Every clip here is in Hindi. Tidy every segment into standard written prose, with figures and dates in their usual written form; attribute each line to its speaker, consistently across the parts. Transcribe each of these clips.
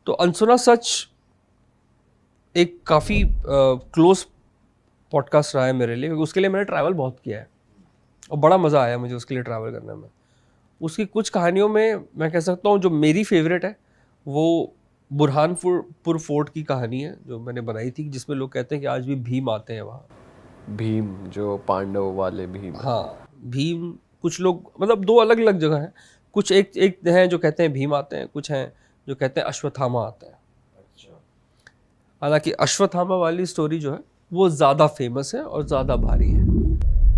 Speaker 1: तो अनसुना सच एक काफ़ी क्लोज पॉडकास्ट रहा है मेरे लिए, क्योंकि उसके लिए मैंने ट्रैवल बहुत किया है और बड़ा मज़ा आया मुझे उसके लिए ट्रैवल करने में। उसकी कुछ कहानियों में मैं कह सकता हूँ जो मेरी फेवरेट है वो बुरहानपुर फोर्ट की कहानी है जो मैंने बनाई थी, जिसमें लोग कहते हैं कि आज भी भीम आते हैं वहाँ।
Speaker 2: भीम जो पांडव वाले भीम है।
Speaker 1: हाँ, भीम। कुछ लोग मतलब दो अलग अलग जगह हैं, कुछ एक एक हैं जो कहते हैं भीम आते हैं, कुछ हैं जो कहते हैं अश्वत्थामा आते हैं। हालांकि अश्वत्थामा वाली स्टोरी जो है वो ज़्यादा फेमस है और ज़्यादा भारी है।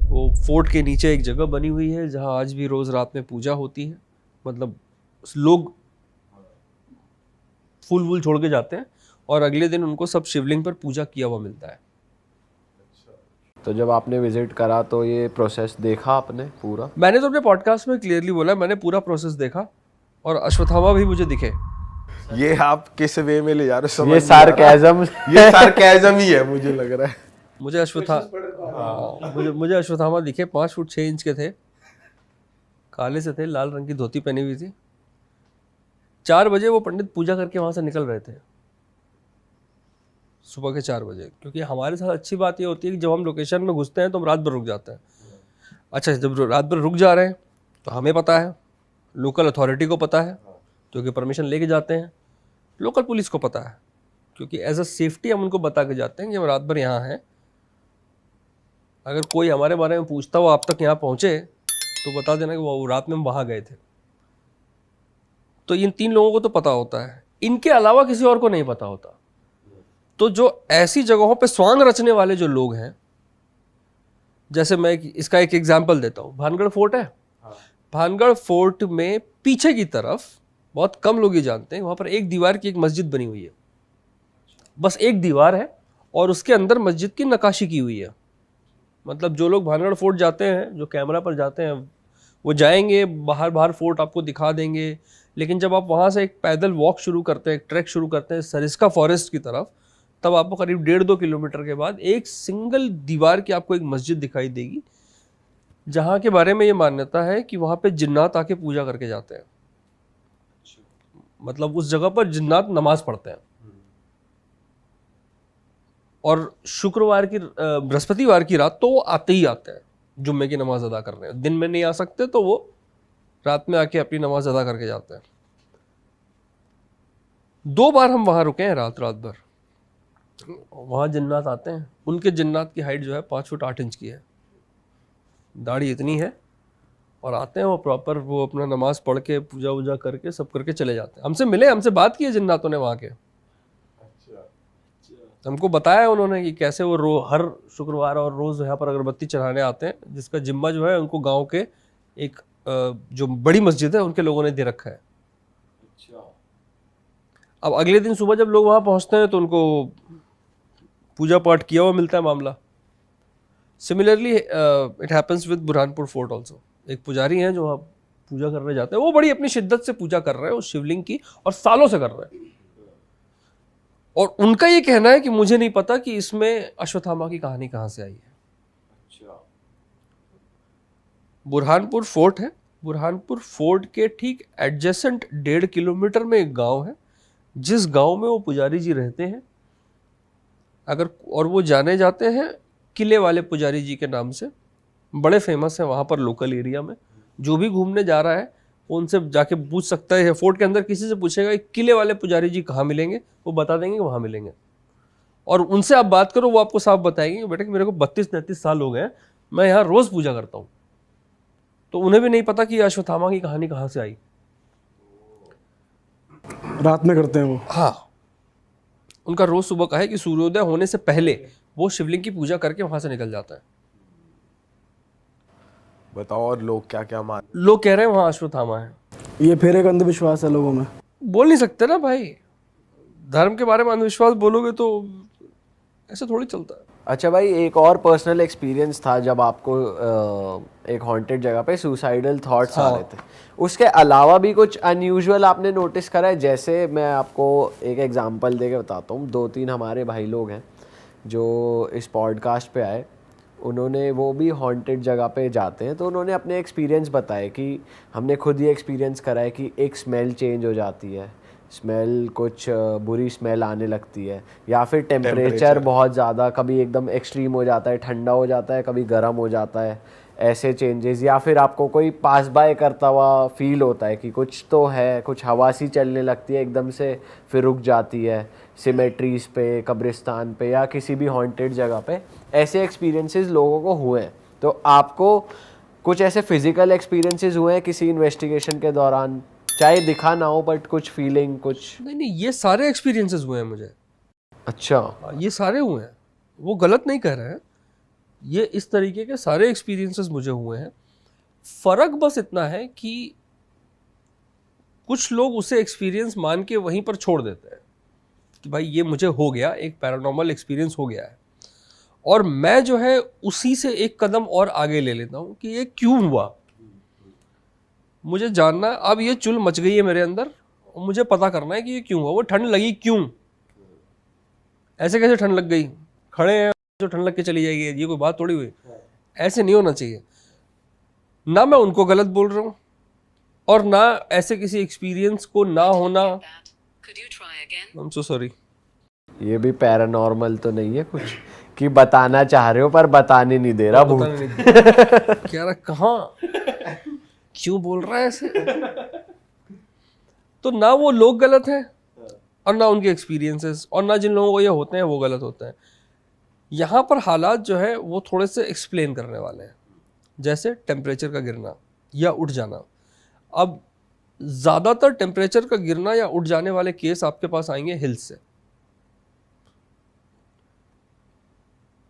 Speaker 1: वो फोर्ट के नीचे एक जगह बनी हुई है जहाँ आज भी रोज़ रात में पूजा होती है। मतलब लोग फूल वूल छोड़ के जाते हैं और अगले दिन उनको सब शिवलिंग पर पूजा किया हुआ मिलता है।
Speaker 2: तो जब आपने विजिट करा तो ये प्रोसेस देखा आपने पूरा?
Speaker 1: मैंने तो अपने पॉडकास्ट में क्लियरली बोला, मैंने पूरा प्रोसेस देखा और अश्वत्थामा भी मुझे दिखे।
Speaker 3: ये आप किस वे में ले जा रहे हो समझ
Speaker 2: ये
Speaker 3: नहीं आ रहा।
Speaker 2: सार्केज़म
Speaker 3: ये सार्केज़म ही है मुझे लग रहा है।
Speaker 1: मुझे अश्वत्थामा दिखे, 5 फुट 6 इंच के थे, काले से थे, लाल रंग की धोती पहनी हुई थी। 4 बजे वो पंडित पूजा करके वहां से निकल रहे थे, सुबह के 4 बजे। क्योंकि हमारे साथ अच्छी बात ये होती है कि जब हम लोकेशन में घुसते हैं तो हम रात भर रुक जाते हैं। अच्छा, जब रात भर रुक जा रहे हैं तो हमें पता है, लोकल अथॉरिटी को पता है क्योंकि परमिशन लेके जाते हैं, लोकल पुलिस को पता है क्योंकि एज अ सेफ्टी हम उनको बता के जाते हैं कि हम रात भर यहाँ हैं। अगर कोई हमारे बारे में पूछता हो आप तक यहाँ पहुँचे तो बता देना कि वो रात में हम वहाँ गए थे। तो इन 3 लोगों को तो पता होता है, इनके अलावा किसी और को नहीं पता होता। तो जो ऐसी जगहों पे स्वांग रचने वाले जो लोग हैं, जैसे मैं इसका एक एग्जांपल देता हूँ, भानगढ़ फोर्ट है। भानगढ़ फोर्ट में पीछे की तरफ बहुत कम लोग ये जानते हैं, वहाँ पर एक दीवार की एक मस्जिद बनी हुई है। बस एक दीवार है और उसके अंदर मस्जिद की नक्काशी की हुई है। मतलब जो लोग भानगढ़ फोर्ट जाते हैं, जो कैमरा पर जाते हैं, वो जाएंगे बाहर बाहर फोर्ट आपको दिखा देंगे, लेकिन जब आप वहाँ से एक पैदल वॉक शुरू करते हैं, एक ट्रैक शुरू करते हैं सरिस्का फॉरेस्ट की तरफ, तब आपको करीब 1.5-2 किलोमीटर के बाद एक सिंगल दीवार की आपको एक मस्जिद दिखाई देगी, जहाँ के बारे में ये मान्यता है कि वहाँ पे जिन्नात आके पूजा करके जाते हैं। मतलब उस जगह पर जिन्नात नमाज पढ़ते हैं और शुक्रवार की बृहस्पतिवार की रात तो वो आते ही आते हैं जुम्मे की नमाज अदा कर रहे हैं। दिन में नहीं आ सकते तो वो रात में आके अपनी नमाज अदा करके जाते हैं। 2 बार हम वहाँ रुके हैं रात भर। वहाँ जिन्नात आते हैं, उनके जिन्नात की हाइट जो है 5 फुट 8 इंच की है, दाढ़ी इतनी है, और आते हैं वो प्रॉपर, वो अपना नमाज पढ़ के पूजा वूजा करके सब करके चले जाते हैं। हमसे मिले, हमसे बात की है जिन्नातों ने वहाँ के। हमको बताया उन्होंने कि कैसे वो हर शुक्रवार और रोज़ यहाँ पर अगरबत्ती चढ़ाने आते हैं, जिसका जिम्मा जो है उनको गांव के एक जो बड़ी मस्जिद है उनके लोगों ने दे रखा है। अब अगले दिन सुबह जब लोग वहाँ पहुँचते हैं तो उनको पूजा पाठ किया हुआ मिलता है मामला। Similarly it happens with Burhanpur fort also. एक पुजारी हैं जो वहाँ पूजा करने जाते हैं, वो बड़ी अपनी शिद्दत से पूजा कर रहे हैं उस शिवलिंग की, और सालों से कर रहे हैं। और उनका ये कहना है कि मुझे नहीं पता कि इसमें अश्वत्थामा की कहानी कहाँ से आई है। बुरहानपुर फोर्ट है, बुरहानपुर फोर्ट के ठीक एडजेसेंट 1.5 किलोमीटर में एक गांव है, जिस गांव में वो पुजारी जी रहते हैं। अगर और वो जाने जाते हैं किले वाले पुजारी जी के नाम से, बड़े फेमस हैं वहाँ पर लोकल एरिया में। जो भी घूमने जा रहा है वो उनसे जाके पूछ सकता है। फोर्ट के अंदर किसी से पूछेगा किले वाले पुजारी जी कहाँ मिलेंगे, वो बता देंगे वहाँ मिलेंगे। और उनसे आप बात करो, वो आपको साफ बताएंगे बेटा कि मेरे को 32-33 साल हो गए, मैं यहाँ रोज़ पूजा करता हूँ। तो उन्हें भी नहीं पता कि अश्वत्थामा की कहानी कहाँ से आई।
Speaker 4: रात में करते हैं वो।
Speaker 1: हाँ, उनका रोज़ सुबह का है कि सूर्योदय होने से पहले वो शिवलिंग की पूजा करके वहाँ से निकल जाता है।
Speaker 3: बताओ और लोग क्या क्या मान।
Speaker 1: लोग कह रहे हैं वहाँ अश्वत्थामा है।
Speaker 4: ये फिर एक अंधविश्वास है लोगों में।
Speaker 1: बोल नहीं सकते ना भाई, धर्म के बारे में अंधविश्वास बोलोगे तो ऐसे थोड़ी चलता है।
Speaker 2: अच्छा भाई, एक और पर्सनल एक्सपीरियंस था जब आपको एक हॉन्टेड जगह पे सुसाइडल थॉट्स आ रहे थे। उसके अलावा भी कुछ अनयूजुअल आपने नोटिस करा है? जैसे मैं आपको एक एग्जांपल दे के बताता हूँ। 2-3 हमारे भाई लोग हैं जो इस पॉडकास्ट पे आए, उन्होंने वो भी हॉन्टेड जगह पे जाते हैं, तो उन्होंने अपने एक्सपीरियंस बताए कि हमने खुद ये एक्सपीरियंस करा है कि एक स्मेल चेंज हो जाती है, स्मेल कुछ बुरी स्मेल आने लगती है, या फिर टेम्परेचर बहुत ज़्यादा कभी एकदम एक्सट्रीम हो जाता है, ठंडा हो जाता है, कभी गर्म हो जाता है, ऐसे चेंजेस, या फिर आपको कोई पास बाय करता हुआ फील होता है कि कुछ तो है, कुछ हवा सी चलने लगती है एकदम से फिर रुक जाती है सिमेट्रीज पे, कब्रिस्तान पे या किसी भी हॉन्टेड जगह पे, ऐसे एक्सपीरियंसेस लोगों को हुए हैं। तो आपको कुछ ऐसे फिजिकल एक्सपीरियंसेस हुए हैं किसी इन्वेस्टिगेशन के दौरान, चाहे दिखा ना हो बट कुछ फीलिंग कुछ?
Speaker 1: नहीं, ये सारे एक्सपीरियंसेस हुए हैं मुझे।
Speaker 2: अच्छा,
Speaker 1: ये सारे हुए हैं, वो गलत नहीं कह रहे हैं, ये इस तरीके के सारे एक्सपीरियंसेस मुझे हुए हैं। फ़र्क बस इतना है कि कुछ लोग उसे एक्सपीरियंस मान के वहीं पर छोड़ देते हैं कि भाई ये मुझे हो गया, एक पैरानॉर्मल एक्सपीरियंस हो गया है, और मैं जो है उसी से एक कदम और आगे ले लेता हूँ कि ये क्यों हुआ, मुझे जानना। अब ये चुल मच गई है मेरे अंदर और मुझे पता करना है कि ये क्यों हुआ, वो ठंड लगी क्यों, ऐसे कैसे ठंड लग गई, खड़े हैं जो ठंड लग के चली जाएगी, ये कोई बात थोड़ी हुई, ऐसे नहीं होना चाहिए। ना मैं उनको गलत बोल रहा हूँ और ना ऐसे किसी एक्सपीरियंस को ना होना। I am so sorry.
Speaker 2: ये भी पैरानॉर्मल तो नहीं है कुछ कि बताना चाह रहे हो पर बताने नहीं दे रहा भूत?
Speaker 1: कह रहा कहाँ, क्यों बोल रहा है ऐसे? तो ना वो लोग गलत हैं और ना उनके एक्सपीरियंसेस, और ना जिन लोगों को ये होते हैं वो गलत होते हैं। यहाँ पर हालात जो है वो थोड़े से एक्सप्लेन करने वाले हैं, जैसे टेम्परेचर का गिरना या उठ जाना। अब ज़्यादातर टेम्परेचर का गिरना या उठ जाने वाले केस आपके पास आएंगे हिल्स से।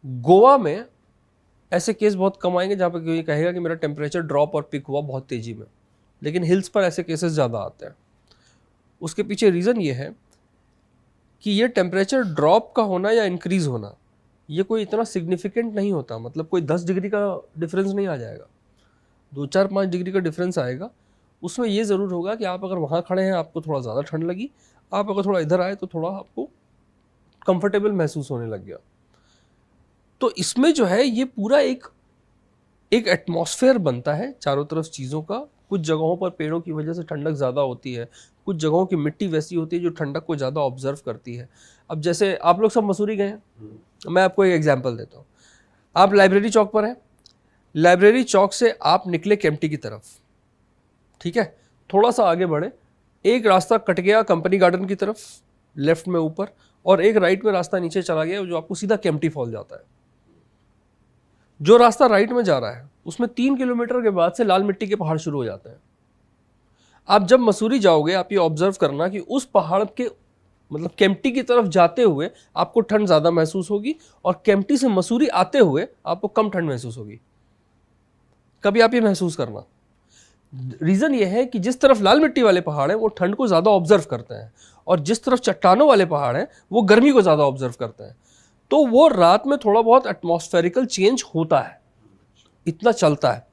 Speaker 1: गोवा में ऐसे केस बहुत कम आएंगे जहाँ पर कोई कहेगा कि मेरा टेम्परेचर ड्रॉप और पिक हुआ बहुत तेज़ी में, लेकिन हिल्स पर ऐसे केसेस ज़्यादा आते हैं। उसके पीछे रीज़न ये है कि ये टेम्परेचर ड्रॉप का होना या इंक्रीज़ होना ये कोई इतना सिग्निफिकेंट नहीं होता, मतलब कोई 10 डिग्री का डिफरेंस नहीं आ जाएगा, 2-4-5 डिग्री का डिफरेंस आएगा। उसमें ये ज़रूर होगा कि आप अगर वहाँ खड़े हैं आपको थोड़ा ज़्यादा ठंड लगी, आप अगर थोड़ा इधर आए तो थोड़ा आपको कंफर्टेबल महसूस होने लग गया। तो इसमें जो है ये पूरा एक एटमॉस्फेयर बनता है चारों तरफ चीज़ों का। कुछ जगहों पर पेड़ों की वजह से ठंडक ज़्यादा होती है, कुछ जगहों की मिट्टी वैसी होती है जो ठंडक को ज़्यादा ऑब्जर्व करती है। अब जैसे आप लोग सब मसूरी गए हैं, मैं आपको एक एग्जांपल देता हूँ। आप लाइब्रेरी चौक पर हैं, लाइब्रेरी चौक से आप निकले केम्प्टी की तरफ, ठीक है, थोड़ा सा आगे बढ़े, एक रास्ता कट गया कंपनी गार्डन की तरफ लेफ्ट में ऊपर, और एक राइट में रास्ता नीचे चला गया जो आपको सीधा केम्प्टी फॉल जाता है। जो रास्ता राइट में जा रहा है उसमें 3 किलोमीटर के बाद से लाल मिट्टी के पहाड़ शुरू हो जाते हैं। आप जब मसूरी जाओगे आप ये ऑब्जर्व करना कि उस पहाड़ के मतलब केम्प्टी की तरफ जाते हुए आपको ठंड ज़्यादा महसूस होगी और केम्प्टी से मसूरी आते हुए आपको कम ठंड महसूस होगी। कभी आप ये महसूस करना। रीज़न ये है कि जिस तरफ लाल मिट्टी वाले पहाड़ हैं वो ठंड को ज़्यादा ऑब्जर्व करते हैं, और जिस तरफ चट्टानों वाले पहाड़ हैं वो गर्मी को ज़्यादा ऑब्जर्व करते हैं। तो वो रात में थोड़ा बहुत एटमॉस्फेरिकल चेंज होता है, इतना चलता है।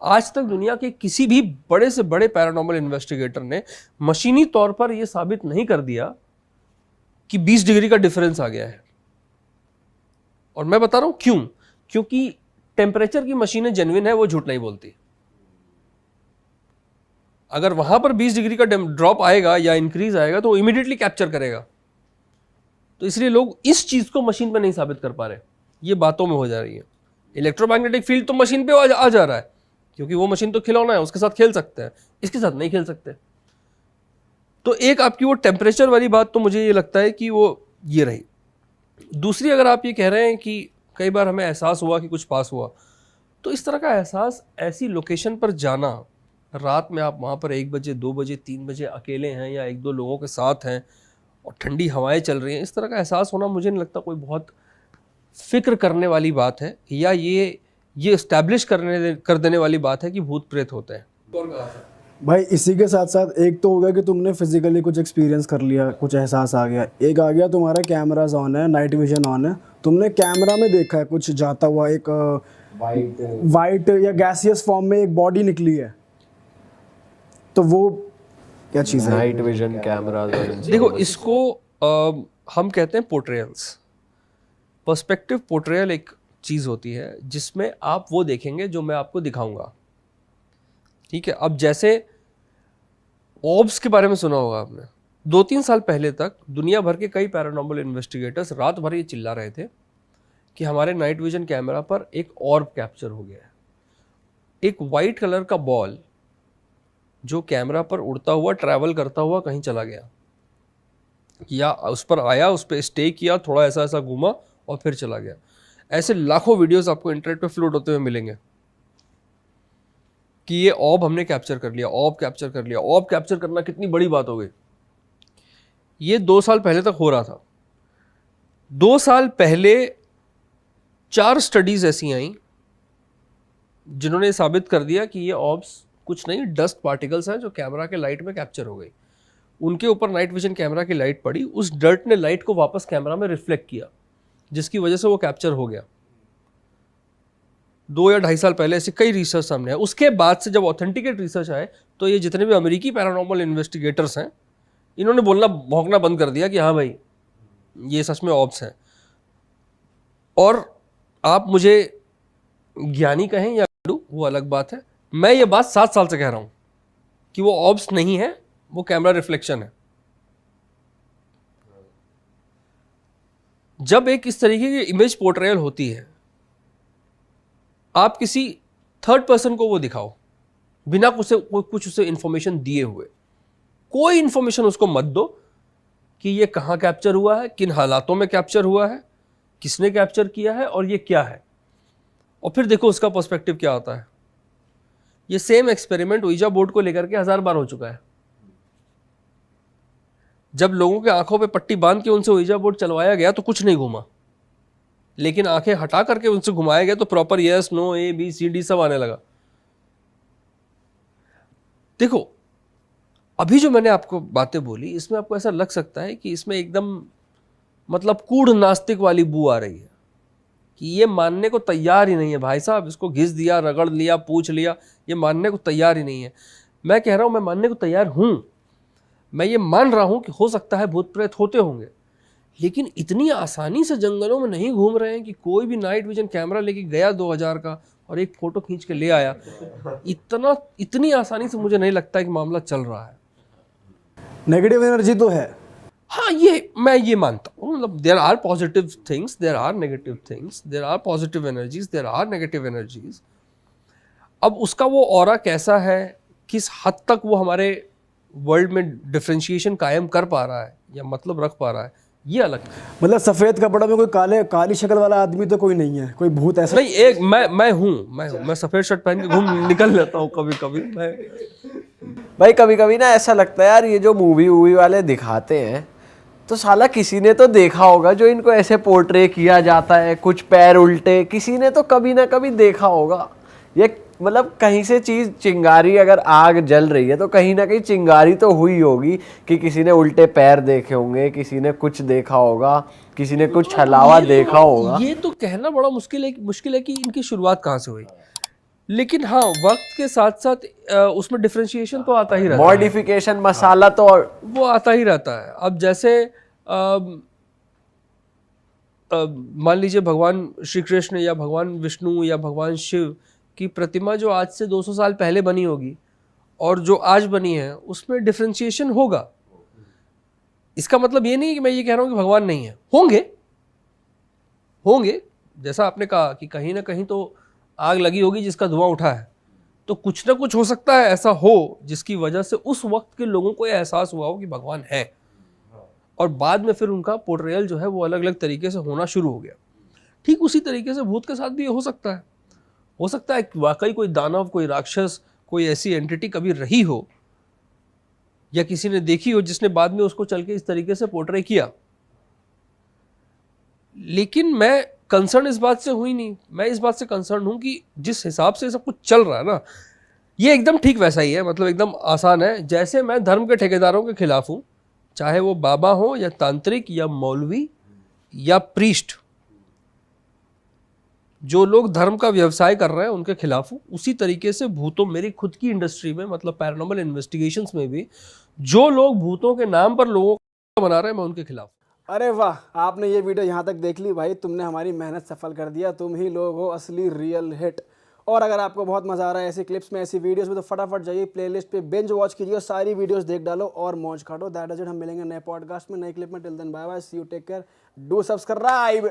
Speaker 1: आज तक दुनिया के किसी भी बड़े से बड़े पैरानॉर्मल इन्वेस्टिगेटर ने मशीनी तौर पर यह साबित नहीं कर दिया कि 20 डिग्री का डिफरेंस आ गया है। और मैं बता रहा हूं क्यों, क्योंकि टेम्परेचर की मशीनें जेन्युइन है, वो झूठ नहीं बोलती। अगर वहां पर 20 डिग्री का ड्रॉप आएगा या इंक्रीज आएगा तो इमीडिएटली कैप्चर करेगा। तो इसलिए लोग इस चीज को मशीन पे नहीं साबित कर पा रहे, ये बातों में हो जा रही है। इलेक्ट्रोमैग्नेटिक फील्ड तो मशीन पे आ जा रहा है, क्योंकि वो मशीन तो खिलौना है, उसके साथ खेल सकते हैं, इसके साथ नहीं खेल सकते। तो एक आपकी वो टेम्परेचर वाली बात तो मुझे ये लगता है कि वो ये रही। दूसरी, अगर आप ये कह रहे हैं कि कई बार हमें एहसास हुआ कि कुछ पास हुआ, तो इस तरह का एहसास ऐसी लोकेशन पर जाना, रात में आप वहाँ पर 1 बजे 2 बजे 3 बजे अकेले हैं या 1-2 लोगों के साथ हैं और ठंडी हवाएं चल रही हैं, इस तरह का एहसास होना मुझे नहीं लगता कोई बहुत फिक्र करने वाली बात है, या ये इस्टेब्लिश कर देने वाली बात है कि भूत प्रेत होते हैं।
Speaker 4: भाई इसी के साथ साथ एक तो हो गया कि तुमने फिजिकली कुछ एक्सपीरियंस कर लिया, कुछ एहसास आ गया। एक आ गया तुम्हारा कैमराज ऑन है, नाइट विजन ऑन है, तुमने कैमरा में देखा है कुछ जाता हुआ, एक वाइट या गैसियस फॉर्म में एक बॉडी निकली है, तो वो क्या चीज़ है?
Speaker 2: Night vision camera.
Speaker 1: देखो, इसको हम कहते हैं पोर्ट्रेयल्स। पर्सपेक्टिव पोर्ट्रेयल एक चीज़ होती है जिसमें आप वो देखेंगे जो मैं आपको दिखाऊंगा, ठीक है। अब जैसे ऑब्स के बारे में सुना होगा आपने, 2-3 साल पहले तक दुनिया भर के कई पैरानॉर्मल इन्वेस्टिगेटर्स रात भर ये चिल्ला रहे थे कि हमारे नाइट विजन कैमरा पर एक ऑर्ब कैप्चर हो गया है। एक वाइट कलर का बॉल जो कैमरा पर उड़ता हुआ ट्रैवल करता हुआ कहीं चला गया, या उस पर आया, उस पर स्टे किया, थोड़ा ऐसा ऐसा घूमा और फिर चला गया। ऐसे लाखों वीडियोस आपको इंटरनेट पे फ्लोट होते हुए मिलेंगे कि ये ऑर्ब हमने कैप्चर कर लिया, ऑर्ब कैप्चर कर लिया। ऑर्ब कैप्चर करना कितनी बड़ी बात हो गई। ये 2 साल पहले तक हो रहा था। 2 साल पहले 4 स्टडीज ऐसी आई जिन्होंने साबित कर दिया कि ये ऑर्ब्स कुछ नहीं, डस्ट पार्टिकल्स हैं जो कैमरा के लाइट में कैप्चर हो गई। उनके ऊपर नाइट विजन कैमरा की लाइट पड़ी, उस डर्ट ने लाइट को वापस कैमरा में रिफ्लेक्ट किया, जिसकी वजह से वो कैप्चर हो गया। 2 या 2.5 साल पहले ऐसे कई रिसर्च सामने आए। उसके बाद से जब ऑथेंटिकेट रिसर्च आए तो ये जितने भी अमेरिकी पैरानॉर्मल इन्वेस्टिगेटर्स हैं, इन्होंने बोलना भौंकना बंद कर दिया कि हाँ भाई ये सच में ऑब्स हैं। और आप मुझे ज्ञानी कहें या गड्ढू, वो अलग बात है। मैं ये बात 7 साल से कह रहा हूं कि वो ऑब्स नहीं है, वो कैमरा रिफ्लेक्शन है। जब एक इस तरीके की इमेज पोर्ट्रेयल होती है, आप किसी थर्ड पर्सन को वो दिखाओ बिना कुछ उसे इंफॉर्मेशन दिए हुए। कोई इंफॉर्मेशन उसको मत दो कि ये कहाँ कैप्चर हुआ है, किन हालातों में कैप्चर हुआ है, किसने कैप्चर किया है और ये क्या है। और फिर देखो उसका पर्सपेक्टिव क्या होता है। ये सेम एक्सपेरिमेंट ouija बोर्ड को लेकर के 1000 बार हो चुका है। जब लोगों के आंखों पे पट्टी बांध के उनसे ouija बोर्ड चलवाया गया तो कुछ नहीं घूमा, लेकिन आंखें हटा करके उनसे घुमाया गया तो प्रॉपर यस, नो, ए, बी, सी, डी सब आने लगा। देखो अभी जो मैंने आपको बातें बोली, इसमें आपको ऐसा लग सकता है कि इसमें एकदम मतलब कूढ़ नास्तिक वाली बू आ रही है कि ये मानने को तैयार ही नहीं है। भाई साहब, इसको घिस दिया, रगड़ लिया, पूछ लिया, ये मानने को तैयार ही नहीं है। मैं कह रहा हूं मैं मानने को तैयार हूं। मैं ये मान रहा हूं कि हो सकता है भूत प्रेत होते होंगे, लेकिन इतनी आसानी से जंगलों में नहीं घूम रहे हैं कि कोई भी नाइट विजन कैमरा लेके गया 2000 का और एक फोटो खींच के ले आया। इतनी आसानी से मुझे नहीं लगता है कि मामला चल रहा है।
Speaker 4: नेगेटिव एनर्जी तो है।
Speaker 1: हाँ, मैं ये मानता हूँ। मतलब there are positive things, there are negative things, there are positive energies, there are negative energies. अब उसका वो ऑरा कैसा है, किस हद तक वो हमारे वर्ल्ड में डिफरेंशिएशन कायम कर पा रहा है या मतलब रख पा रहा है, ये अलग है।
Speaker 4: मतलब सफेद कपड़ों में कोई काली शक्ल वाला आदमी तो कोई नहीं है, कोई भूत ऐसा
Speaker 1: नहीं, एक मैं हूँ, मैं सफेद शर्ट पहन के घूम निकल लेता हूँ कभी कभी। मैं
Speaker 2: भाई कभी कभी ना ऐसा लगता है यार, ये जो मूवी वाले दिखाते हैं तो साला किसी ने तो देखा होगा जो इनको ऐसे पोर्ट्रे किया जाता है, कुछ पैर उल्टे, किसी ने तो कभी ना कभी देखा होगा। ये मतलब कहीं से चीज़, चिंगारी, अगर आग जल रही है तो कहीं ना कहीं चिंगारी तो हुई होगी कि किसी ने उल्टे पैर देखे होंगे, किसी ने कुछ देखा होगा, किसी ने कुछ छलावा देखा होगा।
Speaker 1: ये तो कहना बड़ा मुश्किल है कि इनकी शुरुआत कहाँ से हुई। लेकिन हाँ, वक्त के साथ साथ उसमें डिफरेंशिएशन तो आता ही रहता है,
Speaker 2: मॉडिफिकेशन, मसाला तो
Speaker 1: वो आता ही रहता है। अब जैसे मान लीजिए भगवान श्री कृष्ण या भगवान विष्णु या भगवान शिव की प्रतिमा जो आज से 200 साल पहले बनी होगी और जो आज बनी है, उसमें डिफरेंशिएशन होगा। इसका मतलब ये नहीं है कि मैं ये कह रहा हूँ कि भगवान नहीं है, होंगे। जैसा आपने कहा कि कहीं ना कहीं तो आग लगी होगी जिसका धुआं उठा है, तो कुछ ना कुछ हो सकता है ऐसा हो जिसकी वजह से उस वक्त के लोगों को यह एहसास हुआ हो कि भगवान है, और बाद में फिर उनका पोर्ट्रेयल जो है वो अलग अलग तरीके से होना शुरू हो गया। ठीक उसी तरीके से भूत के साथ भी ये हो सकता है कि वाकई कोई दानव, कोई राक्षस, कोई ऐसी एंटिटी कभी रही हो या किसी ने देखी हो जिसने बाद में उसको चल के इस तरीके से पोर्ट्रे किया। लेकिन मैं कंसर्न इस बात से हुई नहीं, मैं इस बात से कंसर्न हूं कि जिस हिसाब से सब कुछ चल रहा है ना, ये एकदम ठीक वैसा ही है। मतलब एकदम आसान है। जैसे मैं धर्म के ठेकेदारों के खिलाफ हूं, चाहे वो बाबा हो या तांत्रिक या मौलवी या प्रीस्ट, जो लोग धर्म का व्यवसाय कर रहे हैं उनके खिलाफ हूं, उसी तरीके से भूतों, मेरी खुद की इंडस्ट्री में, मतलब पैरानॉर्मल इन्वेस्टिगेशंस में भी जो लोग भूतों के नाम पर लोगों को बना रहे हैं, मैं उनके खिलाफ।
Speaker 4: अरे वाह, आपने ये वीडियो यहाँ तक देख ली भाई, तुमने हमारी मेहनत सफल कर दिया। तुम ही लोग हो असली रियल हिट। और अगर आपको बहुत मजा आ रहा है ऐसी क्लिप्स में, ऐसी वीडियोस में, तो फटाफट जाइए प्लेलिस्ट पे बिंज वॉच कीजिए और सारी वीडियोस देख डालो और मौज काटो। That is it. हम मिलेंगे नए पॉडकास्ट में, नई क्लिप में। Till then bye bye, see you, take care, do subscribe.